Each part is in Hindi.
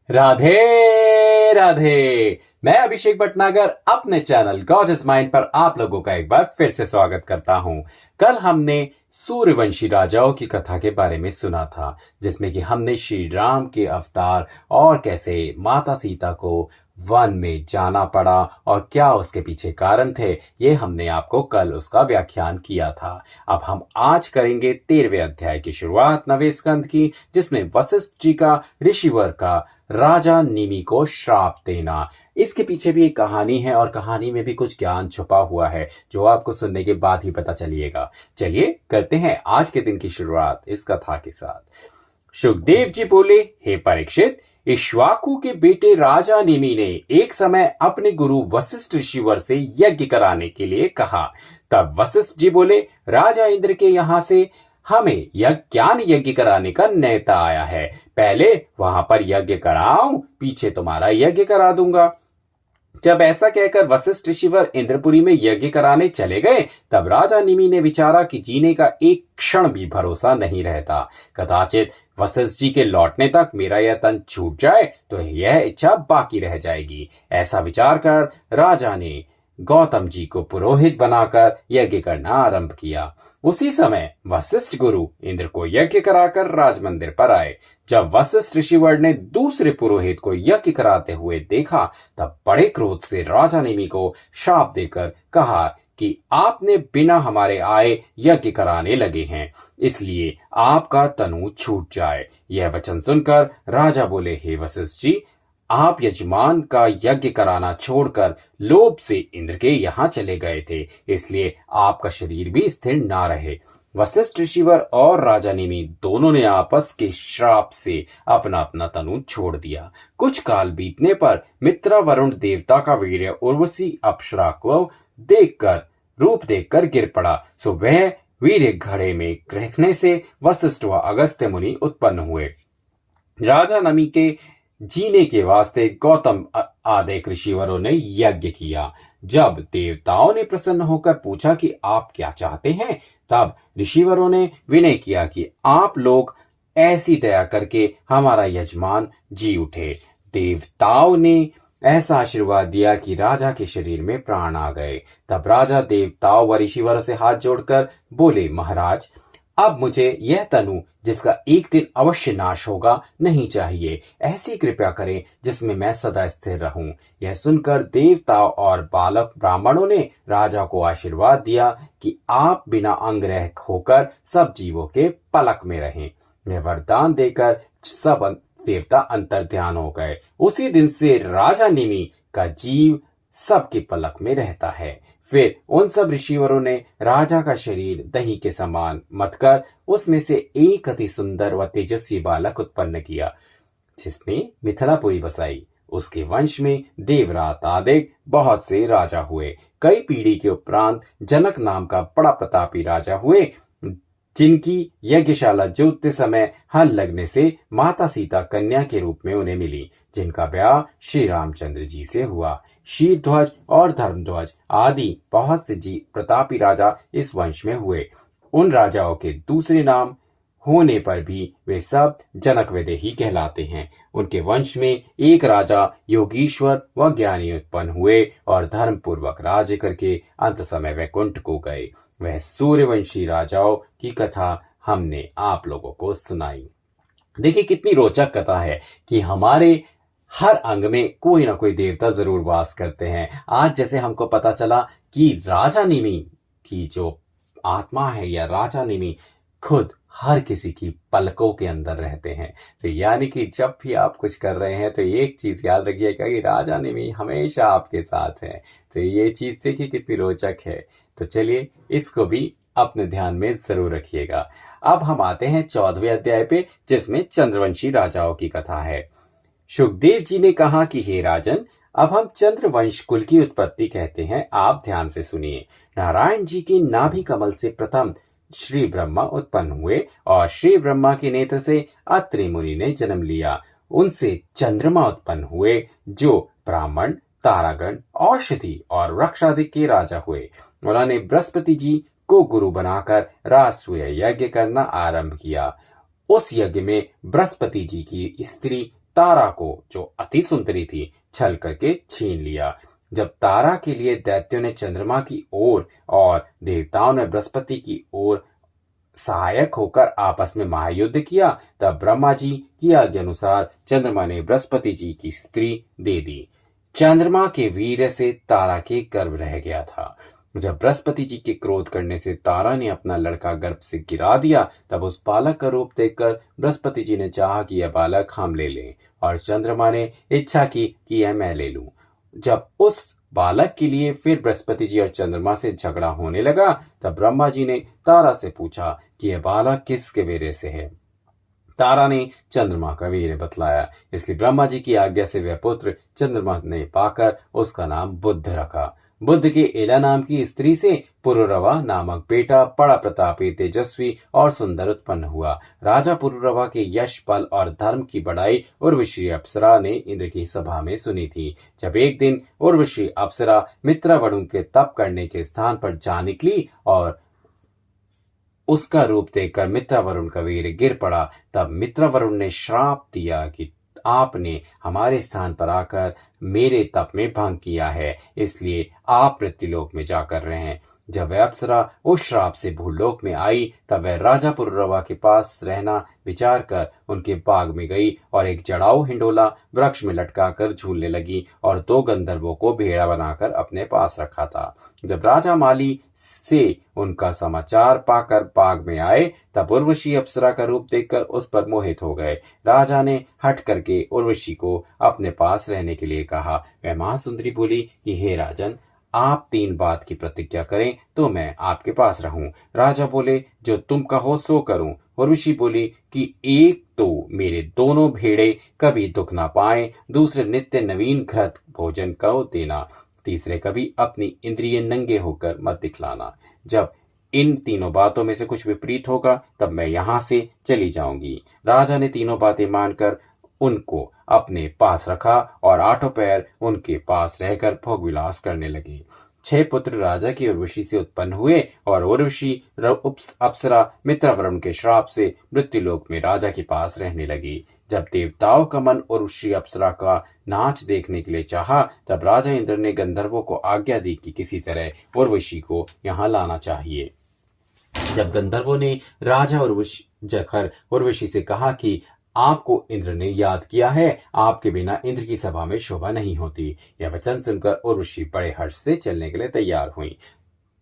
राधे राधे। मैं अभिषेक भटनागर अपने चैनल गॉड इज माइंड पर आप लोगों का एक बार फिर से स्वागत करता हूं। कल हमने सूर्यवंशी राजाओं की कथा के बारे में सुना था, जिसमें कि हमने श्री राम के अवतार और कैसे माता सीता को वन में जाना पड़ा और क्या उसके पीछे कारण थे, ये हमने आपको कल उसका व्याख्यान किया था। अब हम आज करेंगे 13वें अध्याय की शुरुआत 9वें स्कंद की, जिसमें वशिष्ठ जी का ऋषिवर का राजा निमि को श्राप देना। इसके पीछे भी एक कहानी है और कहानी में भी कुछ ज्ञान छुपा हुआ है जो आपको सुनने के बाद ही पता चलिएगा। चलिए करते हैं आज के दिन की शुरुआत इस कथा के साथ। सुखदेव जी बोले, हे परीक्षित, इक्ष्वाकु के बेटे राजा निमि ने एक समय अपने गुरु वशिष्ठ ऋषिवर से यज्ञ कराने के लिए कहा। तब वशिष्ठ जी बोले, राजा इंद्र के यहाँ से हमें ज्ञान यज्ञ कराने का न्योता आया है। पहले वहां पर यज्ञ कराऊं, पीछे तुम्हारा यज्ञ करा दूंगा। जब ऐसा कहकर वशिष्ठ ऋषिवर इंद्रपुरी में यज्ञ कराने चले गए, तब राजा निमि ने विचारा कि जीने का एक क्षण भी भरोसा नहीं रहता। कदाचित वशिष्ठ जी के लौटने तक मेरा यह तन छूट जाए तो यह इच्छा बाकी रह जाएगी। ऐसा विचार कर राजा ने गौतम जी को पुरोहित बनाकर यज्ञ करना आरंभ किया। उसी समय वशिष्ठ गुरु इंद्र को यज्ञ कराकर राजमंदिर पर आए। जब वशिष्ठ ऋषिवर ने दूसरे पुरोहित को यज्ञ कराते हुए देखा, तब बड़े क्रोध से राजा निमि को शाप देकर कहा कि आपने बिना हमारे आए यज्ञ कराने लगे हैं, इसलिए आपका तनु छूट जाए। यह वचन सुनकर राजा बोले, हे वशिष्ठ जी, आप यजमान का यज्ञ कराना छोड़कर लोभ से इंद्र के यहाँ चले गए थे, इसलिए आपका शरीर भी स्थिर ना रहे। वशिष्ठ ऋषिवर और राजा निमि दोनों ने आपस के श्राप से अपना अपना तनु छोड़ दिया। कुछ काल बीतने पर मित्रा वरुण देवता का वीर्य उर्वशी अप्सरा को रूप देखकर गिर पड़ा। सो वह वीर्य घड़े में रहने से वशिष्ठ व अगस्त्य मुनि उत्पन्न हुए। राजा निमि के जीने के वास्ते गौतम आदि ऋषिवरों ने यज्ञ किया। जब देवताओं ने प्रसन्न होकर पूछा कि आप क्या चाहते हैं, तब ऋषिवरों ने विनय किया कि आप लोग ऐसी दया करके हमारा यजमान जी उठे। देवताओं ने ऐसा आशीर्वाद दिया कि राजा के शरीर में प्राण आ गए। तब राजा देवताओं व ऋषिवरों से हाथ जोड़कर बोले, महाराज, अब मुझे यह तनु जिसका एक दिन अवश्य नाश होगा नहीं चाहिए। ऐसी कृपा करें जिसमें मैं सदा स्थिर रहूं। यह सुनकर देवताओं और बालक ब्राह्मणों ने राजा को आशीर्वाद दिया कि आप बिना अंग रह होकर सब जीवों के पलक में रहें। यह वरदान देकर सब देवता अंतर्ध्यान हो गए। उसी दिन से राजा निमि का जीव सबके पलक में रहता है। फिर उन सब ऋषिवरों ने राजा का शरीर दही के समान मतकर उसमें से एक अति सुंदर व तेजस्वी बालक उत्पन्न किया, जिसने मिथिलापुरी बसाई। उसके वंश में देवरात आदि बहुत से राजा हुए। कई पीढ़ी के उपरांत जनक नाम का बड़ा प्रतापी राजा हुए, जिनकी यज्ञशाला जोतते समय हल लगने से माता सीता कन्या के रूप में उन्हें मिली, जिनका ब्याह श्री रामचंद्र जी से हुआ। शीरध्वज और धर्मध्वज आदि बहुत से जी प्रतापी राजा इस वंश में हुए। उन राजाओं के दूसरे नाम होने पर भी वे सब जनक वैदेही कहलाते हैं। उनके वंश में एक राजा योगीश्वर व ज्ञानी उत्पन्न हुए और धर्म पूर्वक राज्य करके अंत समय वैकुंठ को गए। वह सूर्यवंशी राजाओं की कथा हमने आप लोगों को सुनाई। देखिए कितनी रोचक कथा है कि हमारे हर अंग में कोई ना कोई देवता जरूर वास करते हैं। आज जैसे हमको पता चला कि राजा निमि की जो आत्मा है या राजा निमि खुद हर किसी की पलकों के अंदर रहते हैं। तो यानी कि जब भी आप कुछ कर रहे हैं तो एक चीज याद रखिएगा कि राजा निमि हमेशा आपके साथ है। तो ये चीज देखिए कितनी रोचक है। तो चलिए इसको भी अपने ध्यान में जरूर रखिएगा। अब हम आते हैं 14वें अध्याय पे, जिसमें चंद्रवंशी राजाओं की कथा है। सुखदेव जी ने कहा कि हे राजन, अब हम चंद्रवंश कुल की उत्पत्ति कहते हैं, आप ध्यान से सुनिए। नारायण जी के नाभि कमल से प्रथम श्री ब्रह्मा उत्पन्न हुए और श्री ब्रह्मा के नेत्र से अत्रि मुनि ने जन्म लिया। उनसे चंद्रमा उत्पन्न हुए, जो ब्राह्मण, तारागण, औषधि और वृक्ष आदि के राजा हुए। उन्होंने बृहस्पति जी को गुरु बनाकर राजसूय यज्ञ करना आरंभ किया। उस यज्ञ में बृहस्पति जी की स्त्री तारा को, जो अति सुंदरी थी, छल करके छीन लिया। जब तारा के लिए दैत्यों ने चंद्रमा की ओर और देवताओं ने बृहस्पति की ओर सहायक होकर आपस में महायुद्ध किया, तब ब्रह्मा जी की आज्ञा अनुसार चंद्रमा ने बृहस्पति जी की स्त्री दे दी। चंद्रमा के वीर्य से तारा के गर्भ रह गया था। जब बृहस्पति जी के क्रोध करने से तारा ने अपना लड़का गर्भ से गिरा दिया, तब उस बालक का रूप देखकर बृहस्पति जी ने चाहा कि यह बालक हम ले लें, और चंद्रमा ने इच्छा की कि यह मैं ले लूं। जब उस बालक के लिए फिर बृहस्पति जी और चंद्रमा से झगड़ा होने लगा, तब ब्रह्मा जी ने तारा से पूछा कि यह बालक किसके वीर्य से है। तारा ने चंद्रमा का वीर्य बतलाया, इसलिए ब्रह्मा जी की आज्ञा से वह पुत्र चंद्रमा ने पाकर उसका नाम बुध रखा। बुद्ध के एला नाम की स्त्री से पुरुरवा नामक बेटा बड़ा प्रतापी, तेजस्वी और सुंदर उत्पन्न हुआ। राजा पुरुरवा के यश, बल और धर्म की बड़ाई उर्वशी अप्सरा ने इंद्र की सभा में सुनी थी। जब एक दिन उर्वशी अप्सरा मित्रवरुण के तप करने के स्थान पर जा निकली और उसका रूप देखकर मित्रवरुण का वीर गिर पड़ा, तब मित्रवरुण ने श्राप दिया कि आपने हमारे स्थान पर आकर मेरे तप में भंग किया है, इसलिए आप मृत्युलोक में जाकर रहें। जब वह अप्सरा उस श्राप से भूलोक में आई, तब वह राजा पुरुरवा के पास रहना विचार कर उनके बाग में गई और एक जड़ाऊ हिंडोला वृक्ष में लटका कर झूलने लगी और 2 गंधर्वों को भेड़ा बनाकर अपने पास रखा था। जब राजा माली से उनका समाचार पाकर बाग में आए, तब उर्वशी अप्सरा का रूप देखकर उस पर मोहित हो गए। राजा ने हट करके उर्वशी को अपने पास रहने के लिए कहा। वह महासुंदरी बोली कि हे राजन, आप 3 बात की प्रतिज्ञा करें तो मैं आपके पास रहूं। राजा बोले, जो तुम कहो सो करूं। उर्वशी बोली कि एक तो मेरे दोनों भेड़े कभी दुख ना पाए, दूसरे नित्य नवीन घृत भोजन को देना, तीसरे कभी अपनी इंद्रिय नंगे होकर मत दिखलाना। जब इन 3 बातों में से कुछ विपरीत होगा, तब मैं यहाँ से चली जाऊंगी। राजा ने 3 बातें मानकर उनको अपने पास रखा और 8 पैर उनके पास रहकर भोग विलास करने लगे। 6 पुत्र राजा की उर्वशी से उत्पन्न हुए और उर्वशी अप्सरा मित्रवरुण के श्राप से मृत्युलोक में राजा के पास रहने लगी। जब देवताओं का मन उर्वशी अप्सरा का नाच देखने के लिए चाहा, तब राजा इंद्र ने गंधर्वों को आज्ञा दी कि किसी तरह उर्वशी को यहाँ लाना चाहिए। जब गंधर्वों ने राजा उर्वशी से कहा कि आपको इंद्र ने याद किया है, आपके बिना इंद्र की सभा में शोभा नहीं होती, यह वचन सुनकर उर्वशी बड़े हर्ष से चलने के लिए तैयार हुई।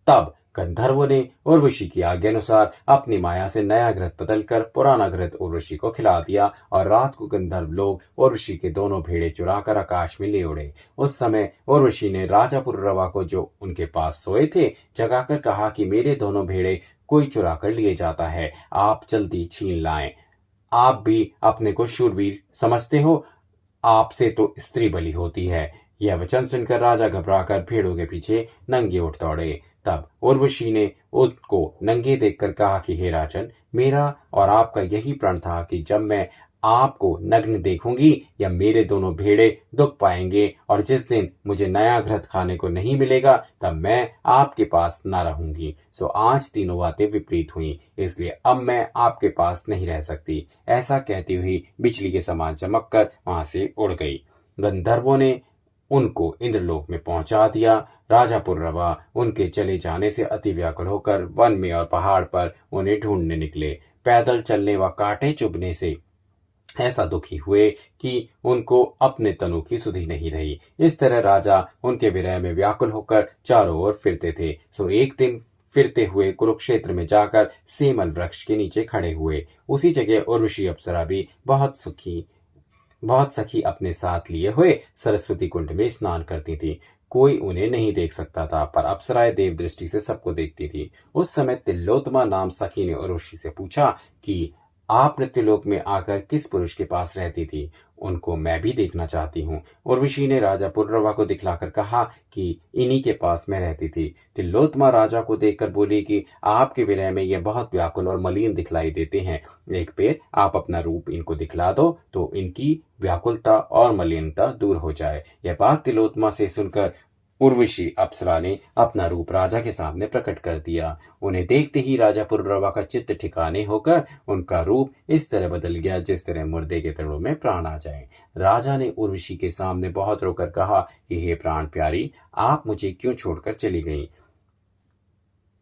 तब गंधर्वों ने उर्वशी की आज्ञा अनुसार अपनी माया से नया घृत बदलकर पुराना घृत उर्वशी को खिला दिया और रात को गंधर्व लोग उर्वशी के दोनों भेड़े चुराकर आकाश में ले उड़े। उस समय उर्वशी ने राजा पुरुरवा को, जो उनके पास सोए थे, जगाकर कहा कि मेरे दोनों भेड़े कोई चुरा कर लिए जाता है, आप जल्दी छीन लाएं। आप भी अपने को शूरवीर समझते हो, आपसे तो स्त्री बलि होती है। यह वचन सुनकर राजा घबराकर भेड़ों के पीछे नंगे उठ दौड़े। तब उर्वशी ने उनको नंगे देखकर कहा कि हे राजन, मेरा और आपका यही प्रण था कि जब मैं आपको नग्न देखूंगी या मेरे दोनों भेड़े दुख पाएंगे और जिस दिन मुझे नया घृत खाने को नहीं मिलेगा, तब मैं आपके पास न रहूंगी। सो आज 3 बातें विपरीत हुई, इसलिए अब मैं आपके पास नहीं रह सकती। ऐसा कहती हुई बिजली के समान चमककर वहां से उड़ गई। गंधर्वों ने उनको इंद्रलोक में पहुंचा दिया। राजा पुरुरवा उनके चले जाने से अति व्याकुल होकर वन में और पहाड़ पर उन्हें ढूंढने निकले। पैदल चलने व कांटे चुभने से ऐसा दुखी हुए कि उनको अपने तनु की सुधि नहीं रही। इस तरह राजा उनके विरह में व्याकुल होकर चारों ओर फिरते थे। सो एक दिन फिरते हुए कुरुक्षेत्र में जाकर सेमल वृक्ष के नीचे खड़े हुए। उसी जगह उर्वशी अप्सरा भी बहुत सखी अपने साथ लिए हुए सरस्वती कुंड में स्नान करती थी। कोई उन्हें नहीं देख सकता था, पर अप्सराएं देव दृष्टि से सबको देखती थी। उस समय तिलोत्तमा नाम सखी ने उर्वशी से पूछा कि आप मृत्युलोक में आकर किस पुरुष के पास रहती थी, उनको मैं भी देखना चाहती हूँ। उर्वशी ने राजा पुरुरवा को दिखलाकर कहा कि इन्हीं के पास मैं रहती थी। तिलोत्तमा राजा को देखकर बोली कि आपके विरह में ये बहुत व्याकुल और मलिन दिखलाई देते हैं, एक बेर आप अपना रूप इनको दिखला दो तो इनकी व्याकुलता और मलिनता दूर हो जाए। यह बात तिलोत्तमा से सुनकर उर्वशी अप्सरा ने अपना रूप राजा के सामने प्रकट कर दिया। उन्हें देखते ही राजा पुररवा का चित्त ठिकाने होकर उनका रूप इस तरह बदल गया जिस तरह मुर्दे के तड़ों में प्राण आ जाए। राजा ने उर्वशी के सामने बहुत रोकर कहा कि हे प्राण प्यारी, आप मुझे क्यों छोड़कर चली गईं?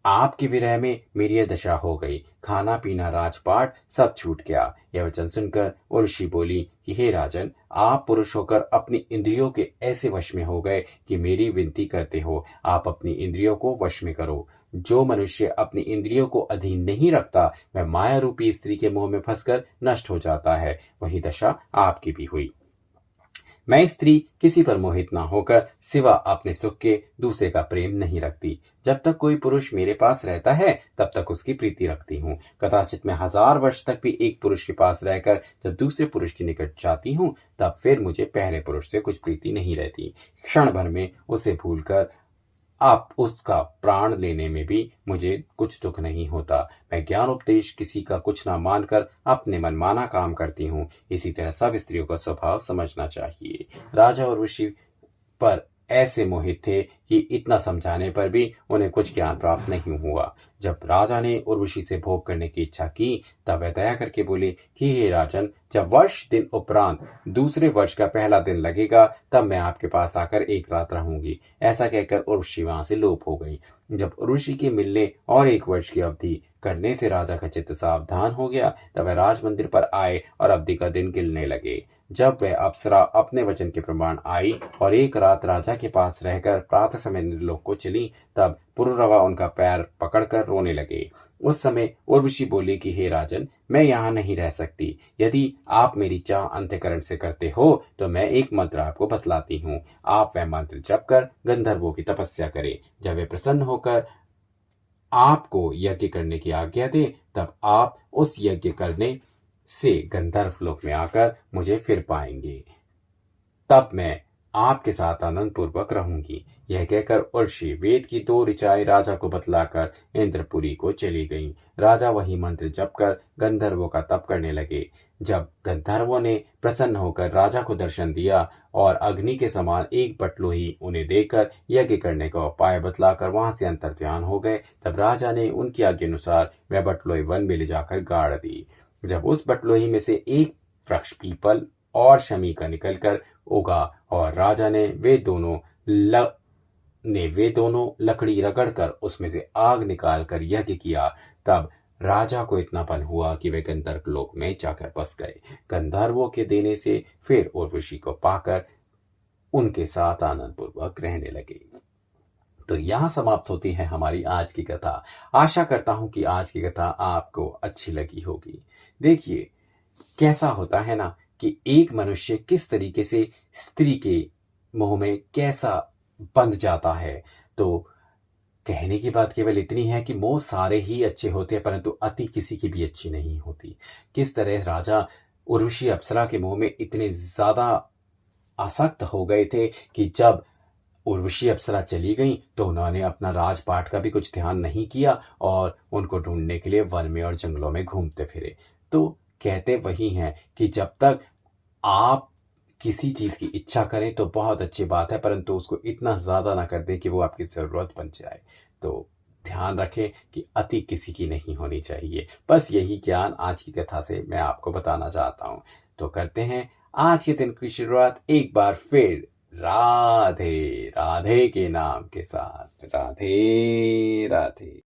आपके विरह में मेरी यह दशा हो गई, खाना पीना राजपाट सब छूट गया। यह वचन सुनकर उर्वशी बोली कि हे राजन, आप पुरुष होकर अपनी इंद्रियों के ऐसे वश में हो गए कि मेरी विनती करते हो आप अपनी इंद्रियों को वश में करो। जो मनुष्य अपनी इंद्रियों को अधीन नहीं रखता वह माया रूपी स्त्री के मोह में फंसकर नष्ट हो जाता है। वही दशा आपकी भी हुई। मैं स्त्री किसी पर मोहित ना होकर सिवा अपने सुख के दूसरे का प्रेम नहीं रखती। जब तक कोई पुरुष मेरे पास रहता है तब तक उसकी प्रीति रखती हूँ। कदाचित मैं 1000 वर्ष तक भी एक पुरुष के पास रहकर जब दूसरे पुरुष के निकट जाती हूँ तब फिर मुझे पहले पुरुष से कुछ प्रीति नहीं रहती। क्षण भर में उसे भूलकर आप उसका प्राण लेने में भी मुझे कुछ दुख नहीं होता। मैं ज्ञान उपदेश किसी का कुछ ना मानकर अपने मनमाना काम करती हूँ। इसी तरह सब स्त्रियों का स्वभाव समझना चाहिए। राजा उर्वशी पर ऐसे मोहित थे कि इतना समझाने पर भी उन्हें कुछ ज्ञान प्राप्त नहीं हुआ। जब राजा ने उर्वशी से भोग करने की इच्छा की तब वह दया करके बोले कि हे राजन, जब वर्ष दिन उपरांत दूसरे वर्ष का पहला दिन लगेगा तब मैं आपके पास आकर एक रात रहूंगी। ऐसा कहकर उर्वशी वहां से लोप हो गई। जब उर्वशी के मिलने और 1 वर्ष की अवधि करने से राजा का चित्त सावधान हो गया तब वह राज मंदिर पर आए और अवधि का दिन गिनने लगे। जब वह अप्सरा अपने वचन के प्रमाण आई और एक रात राजा के पास रहकर प्रातः समय निर्लोक को चली तब पुररवा उनका पैर पकड़कर रोने लगे। उस समय उर्वशी बोली कि हे राजन, मैं यहाँ नहीं रह सकती। यदि आप मेरी चाह अंतःकरण से करते हो तो मैं एक मंत्र आपको बतलाती हूँ। आप वह मंत्र जप कर गंधर्वों की तपस्या करें। जब वे प्रसन्न होकर आपको यज्ञ करने की आज्ञा दे तब आप उस यज्ञ करने से गंधर्व लोक में आकर मुझे फिर पाएंगे। तब मैं आपके साथ आनंद पूर्वक रहूंगी। यह कहकर उर्वशी वेद की 2 ऋचाएं राजा को बतलाकर इंद्रपुरी को चली गईं। राजा वही मंत्र जप कर गंधर्वों का तप करने लगे। जब गंधर्वों ने प्रसन्न होकर राजा को दर्शन दिया और अग्नि के समान एक बटलोही उन्हें देकर यज्ञ करने का उपाय बतलाकर वहां से अंतर्ध्यान हो गए तब राजा ने उनकी आज्ञा अनुसार वह बटलोही वन में ले जाकर गाड़ दी। जब उस बटलोही में से एक वृक्ष पीपल और शमी का निकलकर उगा और राजा ने वे दोनों लकड़ी रगड़कर उसमें से आग निकालकर यज्ञ किया तब राजा को इतना बल हुआ कि वे गंधर्व लोक में जाकर बस गए। गंधर्वों के देने से फिर उर्वशी को पाकर उनके साथ आनंद पूर्वक रहने लगे। तो यहाँ समाप्त होती है हमारी आज की कथा। आशा करता हूं कि आज की कथा आपको अच्छी लगी होगी। देखिए कैसा होता है ना कि एक मनुष्य किस तरीके से स्त्री के मोह में कैसा बंध जाता है। तो कहने की बात केवल इतनी है कि मोह सारे ही अच्छे होते हैं परंतु अति किसी की भी अच्छी नहीं होती। किस तरह राजा उर्वशी अप्सरा के मोह में इतने ज्यादा आसक्त हो गए थे कि जब उर्वशी अप्सरा चली गई तो उन्होंने अपना राजपाट का भी कुछ ध्यान नहीं किया और उनको ढूंढने के लिए वन में और जंगलों में घूमते फिरे। तो कहते वही हैं कि जब तक आप किसी चीज की इच्छा करें तो बहुत अच्छी बात है परंतु उसको इतना ज्यादा ना कर दें कि वो आपकी जरूरत बन जाए। तो ध्यान रखें कि अति किसी की नहीं होनी चाहिए। बस यही ज्ञान आज की कथा से मैं आपको बताना चाहता हूं। तो करते हैं आज के दिन की शुरुआत एक बार फिर राधे राधे के नाम के साथ। राधे राधे।